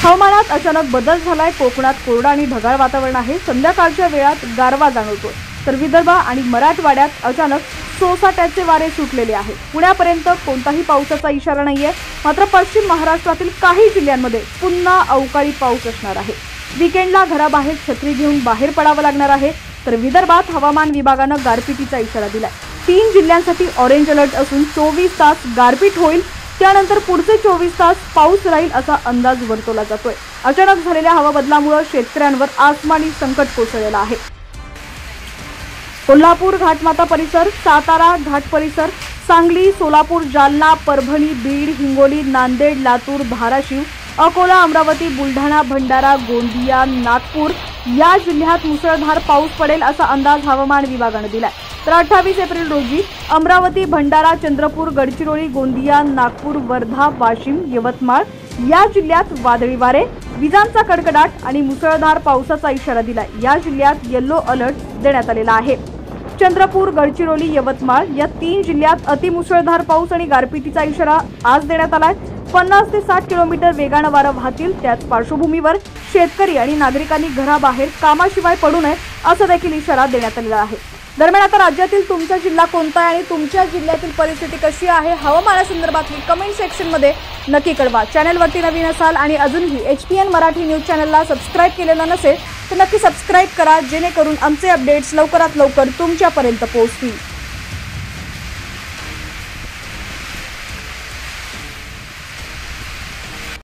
हवामानात अचानक बदल झालाय। कोकणात कोरडं आणि ढगाळ वातावरण आहे। संध्याकाळच्या वेळात गारवा जाणवतोय, तर विदर्भ आणि मराठवाड्यात अचानक सोसाट्याचे वारे सुटलेले आहेत। पुण्यापर्यंत कोणताही पावसाचा इशारा नाहीये, मात्र पश्चिम महाराष्ट्रातील काही जिल्ह्यांमध्ये पुन्हा अवकाळी पाऊस असणार आहे। वीकेंडला घराबाहेर छत्री घेऊन बाहेर पडावं लागणार आहे। तर विदर्भात हवामान विभागानं गारपिटीचा इशारा दिलाय। 3 जिल्ह्यांसाठी ऑरेंज अलर्ट असून 24 तास गारपीट होईल, त्यानंतर पुढचे 24 तास पाऊस राहील असा अंदाज वर्तवला जातोय। अचानक झालेल्या हवा बदलामुळे शेतकऱ्यांवर आसमानी संकट कोसळलेलं आहे। कोल्हापूर घाटमाता परिसर, सातारा घाट परिसर, सांगली, सोलापूर, जालना, परभणी, बीड, हिंगोली, नांदेड, लातूर, धाराशिव, अकोला, अमरावती, बुलढाणा, भंडारा, गोंदिया, नागपूर या जिल्ह्यात मुसळधार पाऊस पडेल असा अंदाज हवामान विभागाने दिलाय। तर 28 एप्रिल रोजी अमरावती, भंडारा, चंद्रपूर, गडचिरोली, गोंदिया, नागपूर, वर्धा, वाशिम, यवतमाळ या जिल्ह्यात वादळी वारे, विजांचा कडकडाट आणि मुसळधार पावसाचा इशारा दिलाय। या जिल्ह्यात येलो अलर्ट देण्यात आलेला आहे। चंद्रपूर, गडचिरोली, यवतमाळ या 3 जिल्ह्यात अतिमुसळधार पाऊस आणि गारपिटीचा इशारा आज देण्यात आलाय। 50 ते 60 किलोमीटर वेगानं वारं वाहतील। त्याच पार्श्वभूमीवर शेतकरी आणि नागरिकांनी घराबाहेर कामाशिवाय पडू नये असा देखील इशारा देण्यात आलेला आहे। दरम्यान आता राज्यातील तुमचा जिल्हा कोणता आहे आणि तुमच्या जिल्ह्यातील परिस्थिती कशी आहे, हवामानासंदर्भातली कमेंट सेक्शनमध्ये नक्की कळवा। चॅनलवरती नवीन असाल आणि अजूनही HPN मराठी न्यूज चॅनलला सबस्क्राईब केलेलं नसेल तर नक्की सबस्क्राईब करा, जेणेकरून आमचे अपडेट्स लवकरात लवकर तुमच्यापर्यंत पोहोचतील।